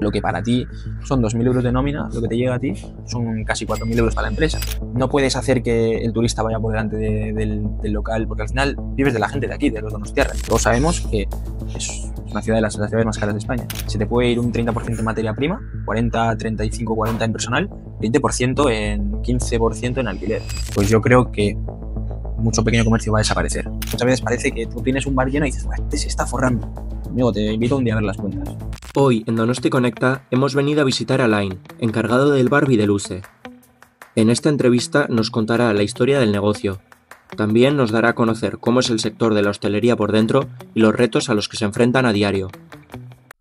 Lo que para ti son 2.000 euros de nómina, lo que te llega a ti son casi 4.000 euros para la empresa. No puedes hacer que el turista vaya por delante del local, porque al final vives de la gente de aquí, de los donostiarras. Todos sabemos que es una ciudad de las ciudades más caras de España. Se te puede ir un 30% en materia prima, 40, 35, 40 en personal, 20% en 15% en alquiler. Pues yo creo que mucho pequeño comercio va a desaparecer. Muchas veces parece que tú tienes un bar lleno y dices, este se está forrando. Amigo, te invito un día a ver las cuentas. Hoy, en Donosti Conecta, hemos venido a visitar a Alain, encargado del bar Videluce. En esta entrevista nos contará la historia del negocio. También nos dará a conocer cómo es el sector de la hostelería por dentro y los retos a los que se enfrentan a diario.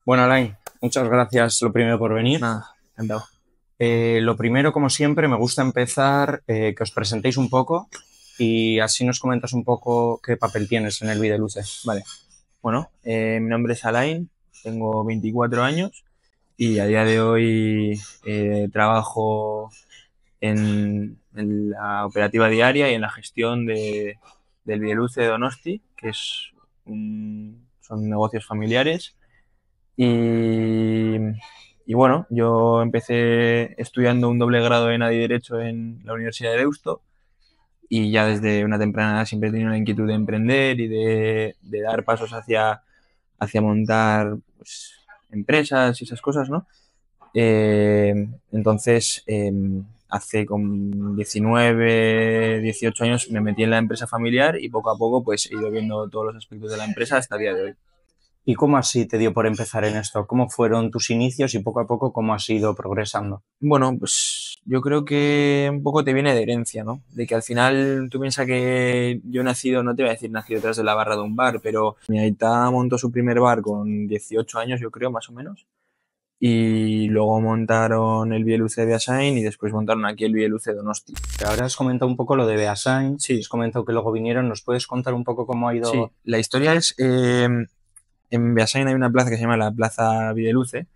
Bueno, Alain, muchas gracias lo primero por venir. Nada, encantado. Lo primero, como siempre, me gusta empezar que os presentéis un poco y así nos comentas un poco qué papel tienes en el Videluce. Vale. Bueno, mi nombre es Alain, tengo 24 años y a día de hoy trabajo en la operativa diaria y en la gestión del Videluce de Donosti, que son negocios familiares. Y bueno, yo empecé estudiando un doble grado en AD y Derecho en la Universidad de Deusto y ya desde una temprana edad siempre he tenido la inquietud de emprender y de dar pasos hacia montar pues, empresas y esas cosas, ¿no? Entonces, hace con 19, 18 años me metí en la empresa familiar y poco a poco pues he ido viendo todos los aspectos de la empresa hasta el día de hoy. ¿Y cómo así te dio por empezar en esto? ¿Cómo fueron tus inicios y poco a poco cómo has ido progresando? Bueno, pues yo creo que un poco te viene de herencia, ¿no? De que al final tú piensas que yo he nacido, no te voy a decir nacido detrás de la barra de un bar, pero mi aita montó su primer bar con 18 años, yo creo, más o menos. Y luego montaron el Videluce de Beasain y después montaron aquí el Videluce de Donosti. Ahora has comentado un poco lo de Beasain, Sí. has comentado que luego vinieron, ¿nos puedes contar un poco cómo ha ido? Sí, la historia es, en Beasain hay una plaza que se llama la Plaza Videluce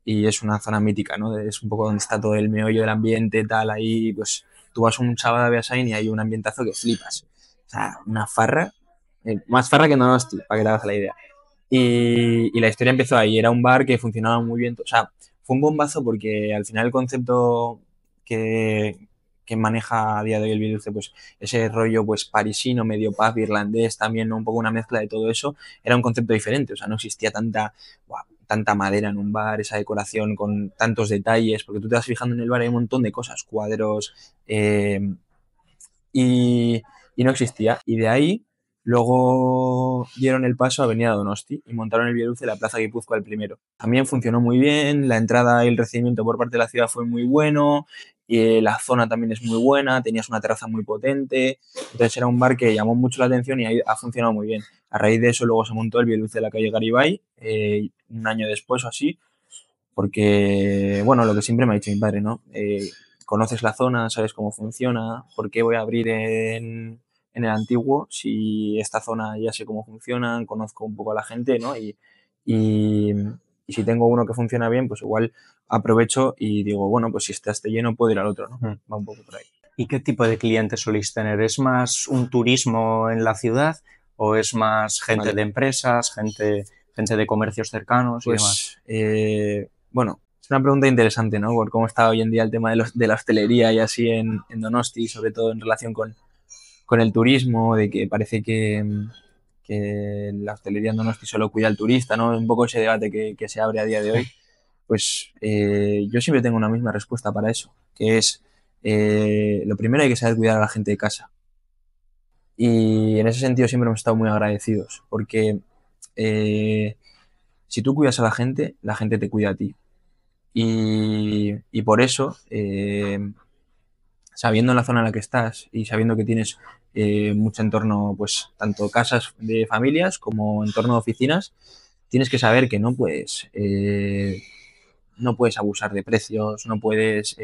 y es una zona mítica, ¿no? Es un poco donde está todo el meollo del ambiente, tal, ahí, pues tú vas un sábado a Beasain y hay un ambientazo que flipas. O sea, una farra, más farra que en Donosti, para que te hagas la idea. Y la historia empezó ahí, era un bar que funcionaba muy bien, o sea, fue un bombazo porque al final el concepto que maneja a día de hoy el Videluce, pues ese rollo pues parisino, medio pub, irlandés, también, ¿no? Un poco una mezcla de todo eso, era un concepto diferente, o sea, no existía tanta madera en un bar, esa decoración con tantos detalles, porque tú te vas fijando en el bar hay un montón de cosas, cuadros, y no existía, y de ahí luego dieron el paso a Avenida Donosti y montaron el Videluce en la Plaza Guipúzcoa el primero. También funcionó muy bien, la entrada y el recibimiento por parte de la ciudad fue muy bueno, y la zona también es muy buena, tenías una terraza muy potente, entonces era un bar que llamó mucho la atención y ha funcionado muy bien. A raíz de eso luego se montó el Videluce de la calle Garibay, un año después o así, porque, bueno, lo que siempre me ha dicho mi padre, ¿no? Conoces la zona, sabes cómo funciona, ¿por qué voy a abrir en el antiguo si esta zona ya sé cómo funciona, conozco un poco a la gente, ¿no? Y si tengo uno que funciona bien, pues igual aprovecho y digo, bueno, pues si esté lleno puedo ir al otro, ¿no? Va un poco por ahí. ¿Y qué tipo de clientes soléis tener? ¿Es más un turismo en la ciudad o es más gente de empresas, gente de comercios cercanos y demás? Bueno, es una pregunta interesante, ¿no? Por cómo está hoy en día el tema de la hostelería y así en Donosti, sobre todo en relación con el turismo, de que parece que la hostelería en Donosti solo cuida al turista, ¿no? Un poco ese debate que se abre a día de hoy. Pues yo siempre tengo una misma respuesta para eso, que es, lo primero hay que saber cuidar a la gente de casa. Y en ese sentido siempre hemos estado muy agradecidos, porque si tú cuidas a la gente te cuida a ti. Y por eso, sabiendo en la zona en la que estás y sabiendo que tienes mucho entorno, pues tanto casas de familias como entorno de oficinas, tienes que saber que no puedes abusar de precios, no puedes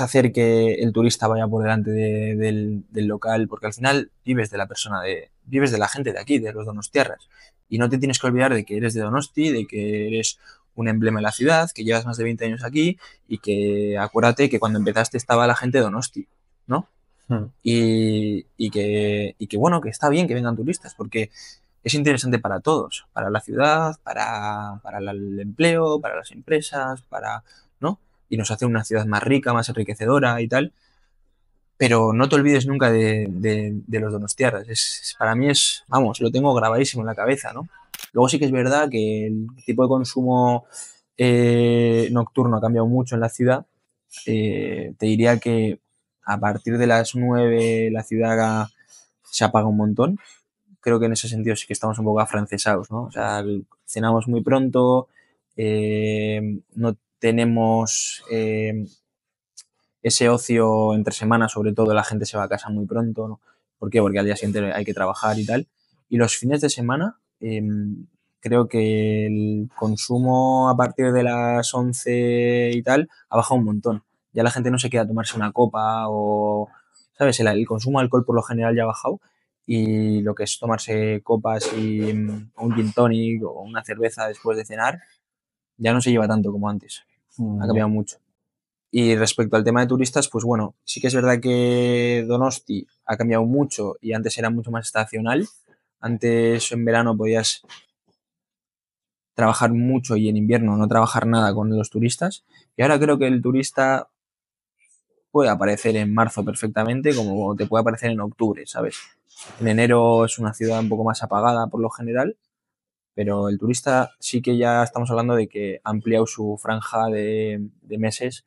hacer que el turista vaya por delante del local, porque al final vives de vives de la gente de aquí, de los donostiarras. Y no te tienes que olvidar de que eres de Donosti, de que eres un emblema de la ciudad, que llevas más de 20 años aquí y que acuérdate que cuando empezaste estaba la gente de Donosti, ¿no? Y que bueno, que está bien que vengan turistas, porque es interesante para todos, para la ciudad, para el empleo, para las empresas, ¿no? Y nos hace una ciudad más rica, más enriquecedora y tal. Pero no te olvides nunca de los donostiarras. Para mí vamos, lo tengo grabadísimo en la cabeza, ¿no? Luego sí que es verdad que el tipo de consumo nocturno ha cambiado mucho en la ciudad. Te diría que a partir de las 9 la ciudad se apaga un montón. Creo que en ese sentido sí que estamos un poco afrancesados, ¿no? O sea, cenamos muy pronto, no tenemos ese ocio entre semanas, sobre todo la gente se va a casa muy pronto, ¿no? ¿Por qué? Porque al día siguiente hay que trabajar y tal. Y los fines de semana, creo que el consumo a partir de las 11 y tal ha bajado un montón. Ya la gente no se queda a tomarse una copa o, ¿sabes? El consumo de alcohol por lo general ya ha bajado y lo que es tomarse copas y un gin tonic o una cerveza después de cenar ya no se lleva tanto como antes. Ha cambiado mucho. Y respecto al tema de turistas, pues bueno, sí que es verdad que Donosti ha cambiado mucho y antes era mucho más estacional. Antes en verano podías trabajar mucho y en invierno no trabajar nada con los turistas. Y ahora creo que el turista puede aparecer en marzo perfectamente, como te puede aparecer en octubre, ¿sabes? En enero es una ciudad un poco más apagada por lo general, pero el turista sí que ya estamos hablando de que ha ampliado su franja de meses,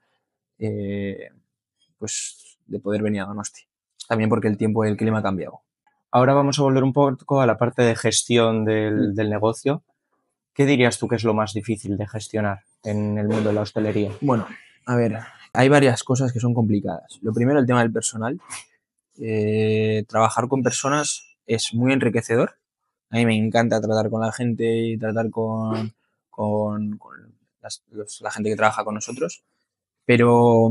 pues de poder venir a Donosti. También porque el tiempo y el clima ha cambiado. Ahora vamos a volver un poco a la parte de gestión del negocio. ¿Qué dirías tú que es lo más difícil de gestionar en el mundo de la hostelería? Bueno, a ver, hay varias cosas que son complicadas. Lo primero, el tema del personal. Trabajar con personas es muy enriquecedor. A mí me encanta tratar con la gente y tratar con la gente que trabaja con nosotros. Pero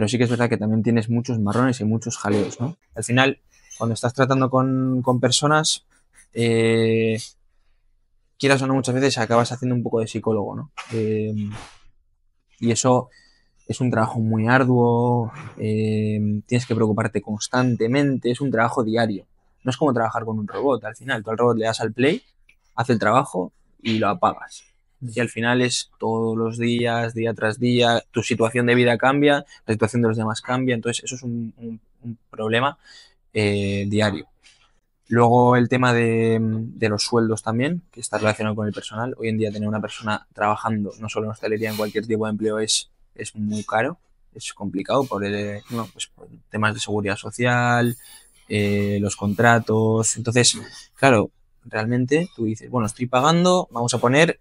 sí que es verdad que también tienes muchos marrones y muchos jaleos, ¿no? Al final, cuando estás tratando con personas, quieras o no, muchas veces acabas haciendo un poco de psicólogo, ¿no? Y eso es un trabajo muy arduo, tienes que preocuparte constantemente, es un trabajo diario. No es como trabajar con un robot, al final tú al robot le das al play, hace el trabajo y lo apagas. Y al final es todos los días, día tras día, tu situación de vida cambia, la situación de los demás cambia, entonces eso es un problema diario. Luego el tema de los sueldos también, que está relacionado con el personal. Hoy en día tener una persona trabajando, no solo en hostelería, en cualquier tipo de empleo es muy caro, es complicado pues por temas de seguridad social, los contratos. Entonces, claro, realmente tú dices, bueno, estoy pagando, vamos a poner,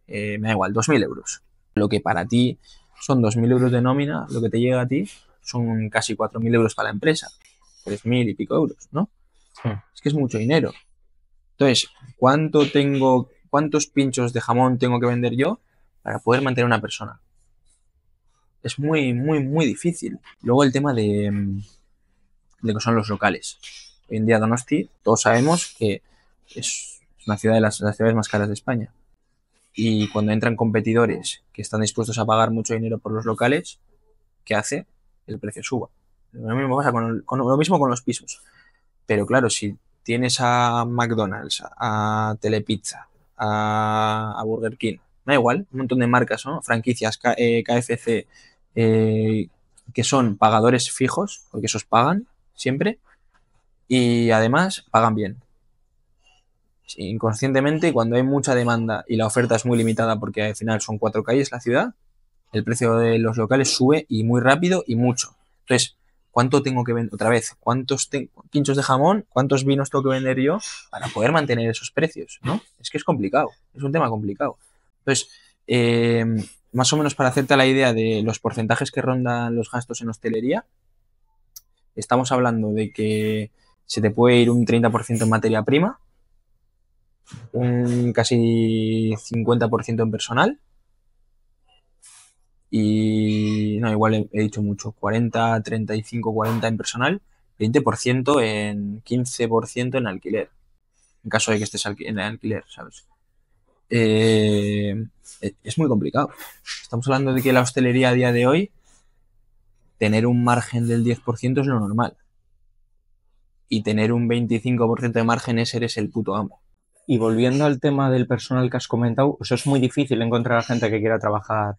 me da igual, 2.000 euros. Lo que para ti son 2.000 euros de nómina, lo que te llega a ti son casi 4.000 euros para la empresa, 3.000 y pico euros, ¿no? Es que es mucho dinero. Entonces, ¿cuántos pinchos de jamón tengo que vender yo para poder mantener una persona? Es muy, muy, muy difícil. Luego el tema de que son los locales. Hoy en día Donosti, todos sabemos que es una ciudad de las ciudades más caras de España. Y cuando entran competidores que están dispuestos a pagar mucho dinero por los locales, ¿qué hace? El precio suba. Lo mismo pasa lo mismo con los pisos. Pero claro, si tienes a McDonald's, a Telepizza, a Burger King, da igual, un montón de marcas, ¿no? Franquicias, KFC, que son pagadores fijos, porque esos pagan siempre, y además pagan bien. Inconscientemente, cuando hay mucha demanda y la oferta es muy limitada, porque al final son 4 calles la ciudad, el precio de los locales sube y muy rápido y mucho. Entonces, ¿cuánto tengo que vender? Otra vez, ¿cuántos pinchos de jamón? ¿Cuántos vinos tengo que vender yo para poder mantener esos precios? ¿No? Es que es complicado, es un tema complicado. Entonces, más o menos para hacerte la idea de los porcentajes que rondan los gastos en hostelería, estamos hablando de que se te puede ir un 30% en materia prima, un casi 50% en personal, y no, igual he dicho mucho, 40, 35, 40 en personal, 20% en 15% en alquiler, en caso de que estés en alquiler, ¿sabes? Es muy complicado. Estamos hablando de que la hostelería a día de hoy, tener un margen del 10% es lo normal. y tener un 25% de márgenes eres el puto amo. Y volviendo al tema del personal que has comentado, eso es muy difícil encontrar a gente que quiera trabajar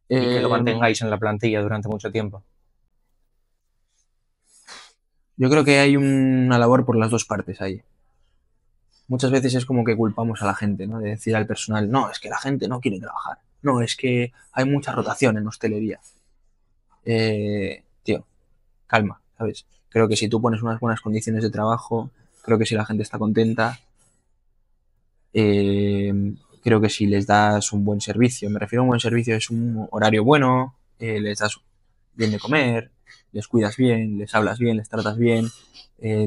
y que lo mantengáis en la plantilla durante mucho tiempo. Yo creo que hay una labor por las dos partes ahí. Muchas veces es como que culpamos a la gente, ¿no? De decir al personal, no, es que la gente no quiere trabajar. No, es que hay mucha rotación en hostelería. Tío, calma, ¿sabes? Creo que si tú pones unas buenas condiciones de trabajo, creo que si la gente está contenta, creo que si les das un buen servicio, me refiero a un buen servicio, es un horario bueno, les das bien de comer, les cuidas bien, les hablas bien, les tratas bien,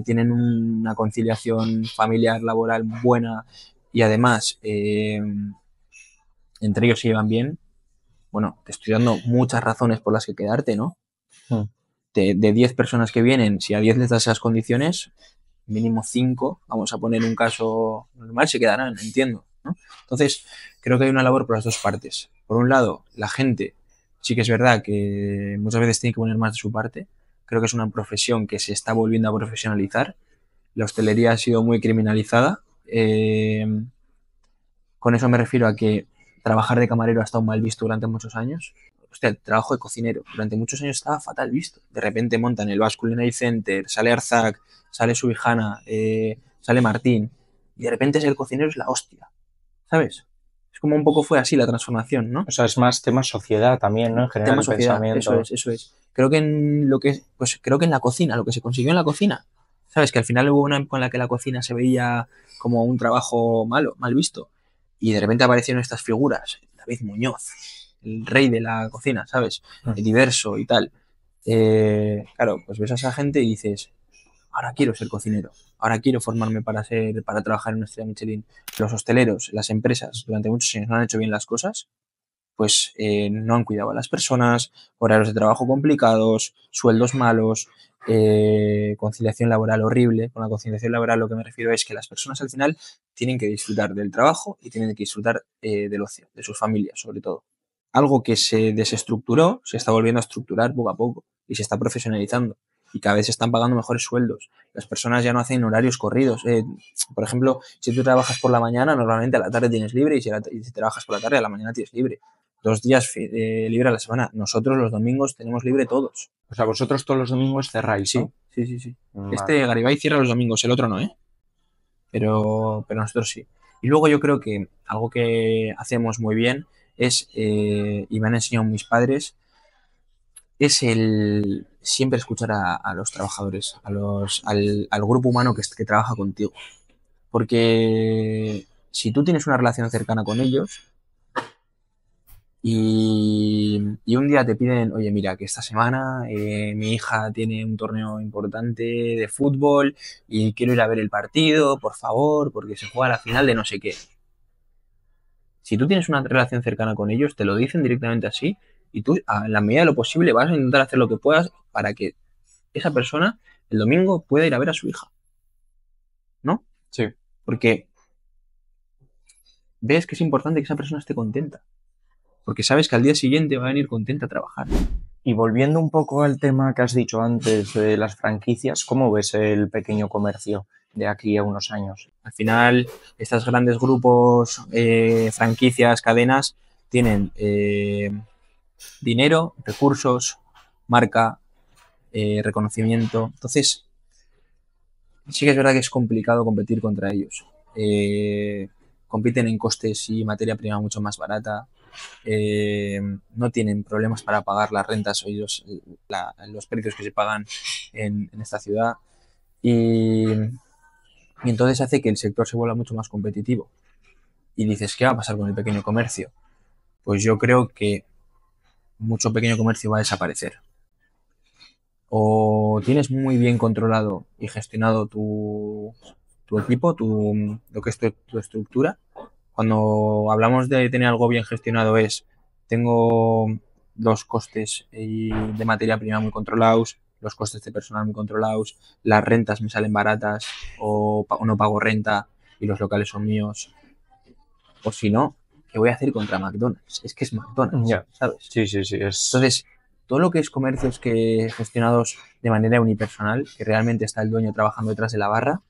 tienen una conciliación familiar, laboral buena y además entre ellos se llevan bien. Bueno, te estoy dando muchas razones por las que quedarte, ¿no? De 10 personas que vienen, si a 10 les das esas condiciones, mínimo 5, vamos a poner un caso normal, se quedarán, entiendo, ¿no? Entonces, creo que hay una labor por las dos partes. Por un lado, la gente, sí que es verdad que muchas veces tiene que poner más de su parte. Creo que es una profesión que se está volviendo a profesionalizar. La hostelería ha sido muy criminalizada. Con eso me refiero a que trabajar de camarero ha estado mal visto durante muchos años. Hostia, el trabajo de cocinero durante muchos años estaba fatal visto. De repente montan el Basque Culinary Center, sale Arzac, sale Subijana, sale Martín, y de repente ser cocinero es la hostia, ¿sabes? Es como un poco fue así la transformación, ¿no? O sea, es más tema sociedad también, ¿no? En general, Tema el sociedad, pensamiento. eso es. Creo que en lo que, pues creo que en la cocina, lo que se consiguió en la cocina, ¿sabes? Que al final hubo una época en la que la cocina se veía como un trabajo malo, mal visto, y de repente aparecieron estas figuras, David Muñoz, el rey de la cocina, ¿sabes? El diverso y tal. Claro, pues ves a esa gente y dices, ahora quiero ser cocinero, ahora quiero formarme para trabajar en una estrella Michelin. Los hosteleros, las empresas, durante muchos años no han hecho bien las cosas, pues no han cuidado a las personas, horarios de trabajo complicados, sueldos malos, conciliación laboral horrible. Con la conciliación laboral lo que me refiero es que las personas al final tienen que disfrutar del trabajo y tienen que disfrutar del ocio, de sus familias sobre todo. Algo que se desestructuró se está volviendo a estructurar poco a poco y se está profesionalizando y cada vez se están pagando mejores sueldos. Las personas ya no hacen horarios corridos. Por ejemplo, si tú trabajas por la mañana, normalmente a la tarde tienes libre y si trabajas por la tarde, a la mañana tienes libre. 2 días libre a la semana. Nosotros los domingos tenemos libre todos. O sea, vosotros todos los domingos cerráis, ¿no? Sí. Vale. Este Garibay cierra los domingos, el otro no, ¿eh? Pero nosotros sí. Y luego yo creo que algo que hacemos muy bien es, y me han enseñado mis padres, es el siempre escuchar a los trabajadores, al grupo humano que trabaja contigo. Porque si tú tienes una relación cercana con ellos y un día te piden, oye, mira, que esta semana mi hija tiene un torneo importante de fútbol y quiero ir a ver el partido, por favor, porque se juega la final de no sé qué. Si tú tienes una relación cercana con ellos, te lo dicen directamente así y tú, en la medida de lo posible, vas a intentar hacer lo que puedas para que esa persona el domingo pueda ir a ver a su hija. ¿No? Sí. Porque ves que es importante que esa persona esté contenta. Porque sabes que al día siguiente va a venir contenta a trabajar. Y volviendo un poco al tema que has dicho antes de las franquicias, ¿cómo ves el pequeño comercio de aquí a unos años? Al final, estos grandes grupos, franquicias, cadenas, tienen dinero, recursos, marca, reconocimiento. Entonces, sí que es verdad que es complicado competir contra ellos. Compiten en costes y materia prima mucho más barata. No tienen problemas para pagar las rentas o los precios que se pagan en esta ciudad. Y entonces hace que el sector se vuelva mucho más competitivo. Y dices, ¿qué va a pasar con el pequeño comercio? Pues yo creo que mucho pequeño comercio va a desaparecer. O tienes muy bien controlado y gestionado tu equipo, lo que es tu estructura. Cuando hablamos de tener algo bien gestionado tengo los costes de materia prima muy controlados, los costes de personal muy controlados, las rentas me salen baratas o no pago renta y los locales son míos. O si no, ¿qué voy a hacer contra McDonald's? Es que es McDonald's, Ya. ¿sabes? Sí. Entonces, todo lo que es comercios que gestionados de manera unipersonal, que realmente está el dueño trabajando detrás de la barra,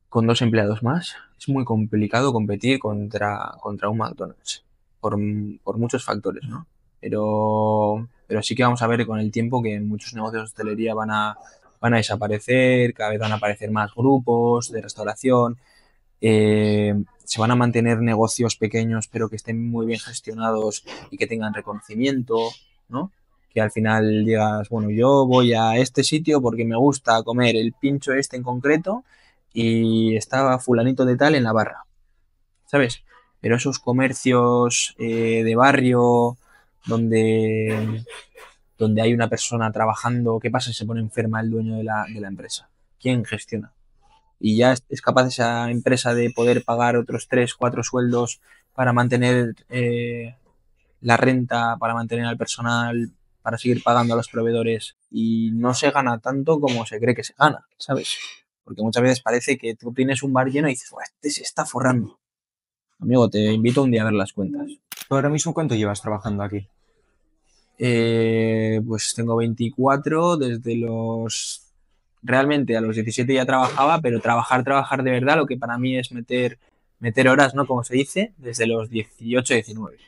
con 2 empleados más, es muy complicado competir contra un McDonald's, por muchos factores, ¿no? Pero sí que vamos a ver con el tiempo que muchos negocios de hostelería van a desaparecer, cada vez van a aparecer más grupos de restauración, se van a mantener negocios pequeños pero que estén muy bien gestionados y que tengan reconocimiento, ¿no? Que al final digas, bueno, yo voy a este sitio porque me gusta comer el pincho este en concreto y estaba fulanito de tal en la barra, ¿sabes? Pero esos comercios de barrio donde, donde hay una persona trabajando, ¿qué pasa si se pone enferma el dueño de la empresa? ¿Quién gestiona? Y ya es capaz esa empresa de poder pagar otros 3 4 sueldos para mantener la renta, para mantener al personal, para seguir pagando a los proveedores y no se gana tanto como se cree que se gana, ¿sabes? Porque muchas veces parece que tú tienes un bar lleno y dices, este se está forrando. Amigo, te invito un día a ver las cuentas. ¿Tú ahora mismo cuánto llevas trabajando aquí? Pues tengo 24, desde los... Realmente a los 17 ya trabajaba, pero trabajar de verdad, lo que para mí es meter horas, ¿no? Como se dice, desde los 18, 19.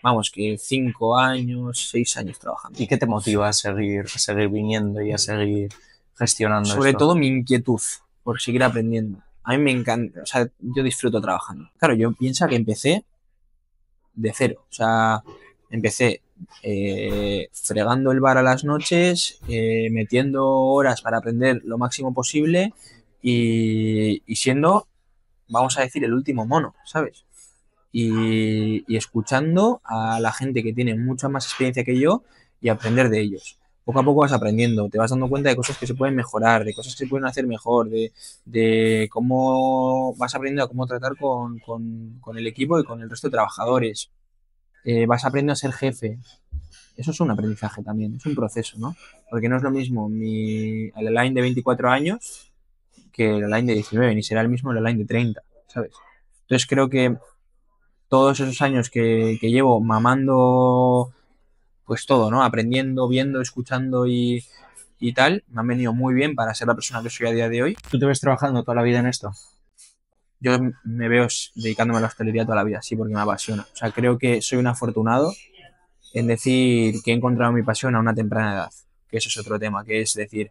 Vamos, que 5 años, 6 años trabajando. ¿Y qué te motiva a seguir viniendo y a seguir gestionando Sobre esto? todo mi inquietud por seguir aprendiendo. A mí me encanta, o sea, yo disfruto trabajando. Claro, yo pienso que empecé de cero, o sea, empecé fregando el bar a las noches, metiendo horas para aprender lo máximo posible y siendo, vamos a decir, el último mono, ¿sabes? Y escuchando a la gente que tiene mucha más experiencia que yo y aprender de ellos. Poco a poco vas aprendiendo, te vas dando cuenta de cosas que se pueden mejorar, de cosas que se pueden hacer mejor, de cómo vas aprendiendo a cómo tratar con el equipo y con el resto de trabajadores. Vas aprendiendo a ser jefe. Eso es un aprendizaje también, es un proceso, ¿no? Porque no es lo mismo el Elaine de 24 años que el Elaine de 19, ni será el mismo el Elaine de 30, ¿sabes? Entonces creo que todos esos años que llevo mamando, pues todo, ¿no? Aprendiendo, viendo, escuchando y tal, me han venido muy bien para ser la persona que soy a día de hoy. ¿Tú te ves trabajando toda la vida en esto? Yo me veo dedicándome a la hostelería toda la vida, sí, porque me apasiona. O sea, creo que soy un afortunado en decir que he encontrado mi pasión a una temprana edad, que eso es otro tema, que es decir,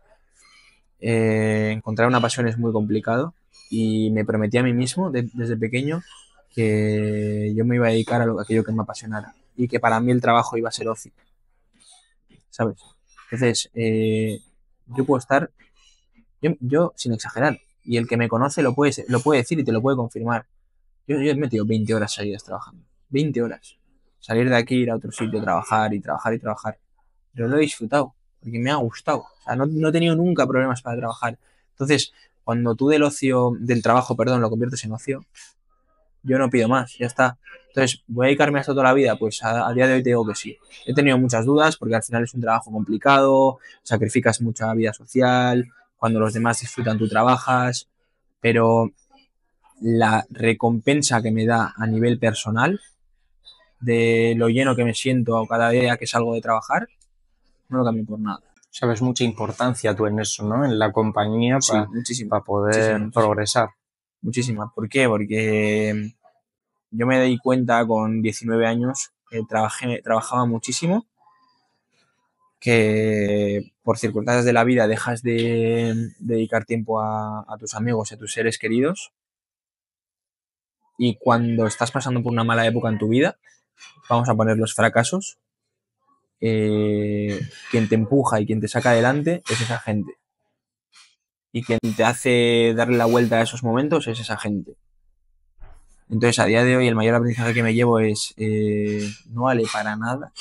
encontrar una pasión es muy complicado y me prometí a mí mismo desde pequeño que yo me iba a dedicar a aquello que me apasionara y que para mí el trabajo iba a ser ocio, ¿sabes? Entonces, yo puedo estar, yo sin exagerar, y el que me conoce lo puede decir y te lo puede confirmar. Yo he metido 20 horas seguidas trabajando, 20 horas. Salir de aquí, ir a otro sitio, trabajar y trabajar y trabajar. Pero lo he disfrutado, porque me ha gustado. O sea, no he tenido nunca problemas para trabajar. Entonces, cuando tú del trabajo, perdón, lo conviertes en ocio, yo no pido más, ya está. Entonces, ¿voy a dedicarme a esto toda la vida? Pues a día de hoy te digo que sí. He tenido muchas dudas porque al final es un trabajo complicado, sacrificas mucha vida social, cuando los demás disfrutan tú trabajas, pero la recompensa que me da a nivel personal, de lo lleno que me siento cada día que salgo de trabajar, no lo cambio por nada. Sabes mucha importancia tú en eso, ¿no? En la compañía Sí, muchísimo. para poder Muchísimo. progresar. Muchísima. ¿Por qué? Porque yo me di cuenta con 19 años que trabajaba muchísimo, que por circunstancias de la vida dejas de dedicar tiempo a tus amigos y a tus seres queridos, y cuando estás pasando por una mala época en tu vida, vamos a poner los fracasos, quien te empuja y quien te saca adelante es esa gente. Y quien te hace darle la vuelta a esos momentos es esa gente. Entonces, a día de hoy, el mayor aprendizaje que me llevo es no vale para nada,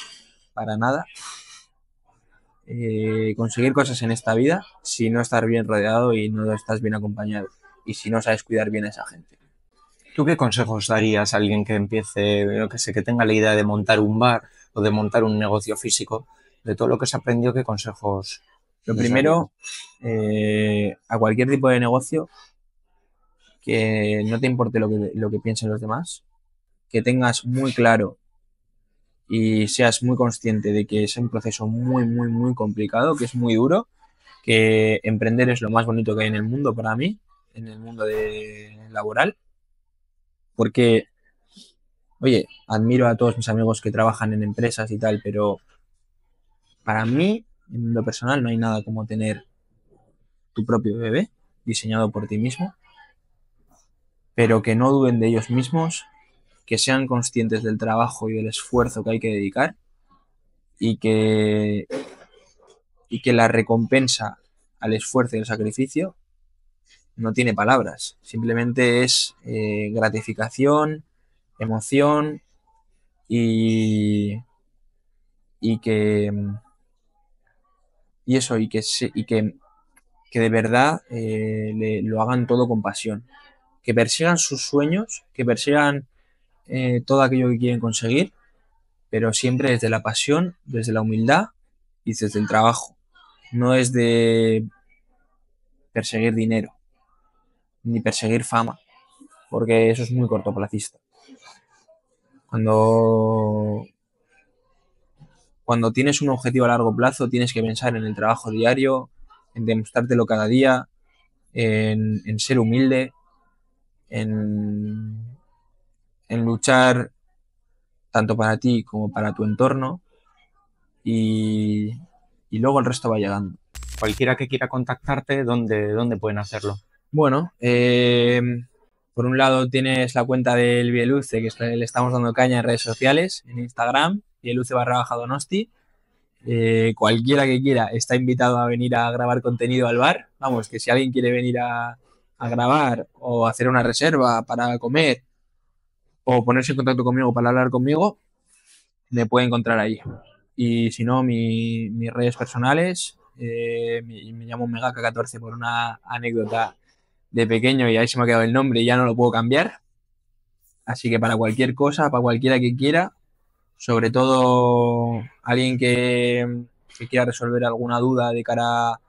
conseguir cosas en esta vida si no estás bien rodeado y no estás bien acompañado. Y si no sabes cuidar bien a esa gente. ¿Tú qué consejos darías a alguien que empiece, yo que sé, que tenga la idea de montar un bar o de montar un negocio físico? De todo lo que se aprendió, ¿qué consejos? Lo primero, a cualquier tipo de negocio, que no te importe lo que piensen los demás, que tengas muy claro y seas muy consciente de que es un proceso muy, muy, muy complicado, que es muy duro, que emprender es lo más bonito que hay en el mundo para mí, en el mundo laboral, porque, oye, admiro a todos mis amigos que trabajan en empresas y tal, pero para mí, en lo personal, no hay nada como tener tu propio bebé diseñado por ti mismo, pero que no duden de ellos mismos, que sean conscientes del trabajo y del esfuerzo que hay que dedicar y que la recompensa al esfuerzo y al sacrificio no tiene palabras, simplemente es gratificación, emoción y, y que y eso y que de verdad lo hagan todo con pasión, que persigan sus sueños, que persigan todo aquello que quieren conseguir, pero siempre desde la pasión, desde la humildad y desde el trabajo. No es de perseguir dinero, ni perseguir fama, porque eso es muy cortoplacista. Cuando, cuando tienes un objetivo a largo plazo, tienes que pensar en el trabajo diario, en demostrártelo cada día, en ser humilde, en, en luchar tanto para ti como para tu entorno y, y luego el resto va llegando. Cualquiera que quiera contactarte, ¿dónde pueden hacerlo? Bueno, por un lado tienes la cuenta del Bieluce, que le estamos dando caña en redes sociales, en Instagram, bieluce_donosti. Cualquiera que quiera está invitado a venir a grabar contenido al bar. Vamos, que si alguien quiere venir a grabar o hacer una reserva para comer o ponerse en contacto conmigo para hablar conmigo, me puede encontrar ahí. Y si no, mis redes personales, me llamo Megaka14 por una anécdota de pequeño y ahí se me ha quedado el nombre y ya no lo puedo cambiar. Así que para cualquier cosa, para cualquiera que quiera, sobre todo alguien que quiera resolver alguna duda de cara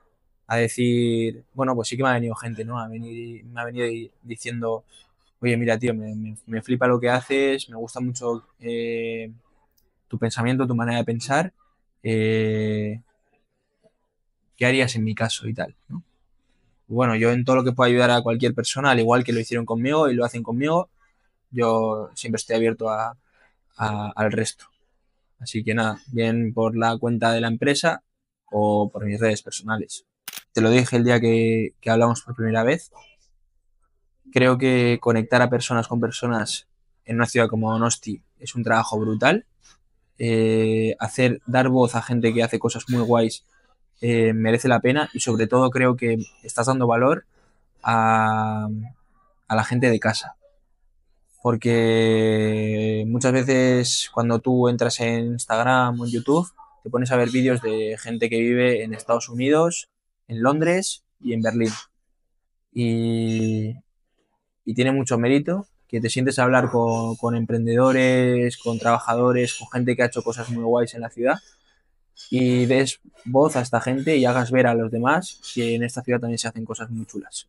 a decir, bueno, pues sí que me ha venido gente, ¿no? Me ha venido diciendo, oye, mira, tío, me flipa lo que haces, me gusta mucho tu pensamiento, tu manera de pensar, eh, ¿qué harías en mi caso y tal, ¿no? Bueno, yo en todo lo que pueda ayudar a cualquier persona, al igual que lo hicieron conmigo y lo hacen conmigo, yo siempre estoy abierto al resto. Así que nada, bien por la cuenta de la empresa o por mis redes personales. Te lo dije el día que hablamos por primera vez. Creo que conectar a personas con personas en una ciudad como Donosti es un trabajo brutal. Dar voz a gente que hace cosas muy guays merece la pena y sobre todo creo que estás dando valor a la gente de casa. Porque muchas veces cuando tú entras en Instagram o en YouTube, te pones a ver vídeos de gente que vive en Estados Unidos, en Londres y en Berlín. Y, y tiene mucho mérito que te sientes a hablar con emprendedores, con trabajadores, con gente que ha hecho cosas muy guays en la ciudad y des voz a esta gente y hagas ver a los demás que en esta ciudad también se hacen cosas muy chulas.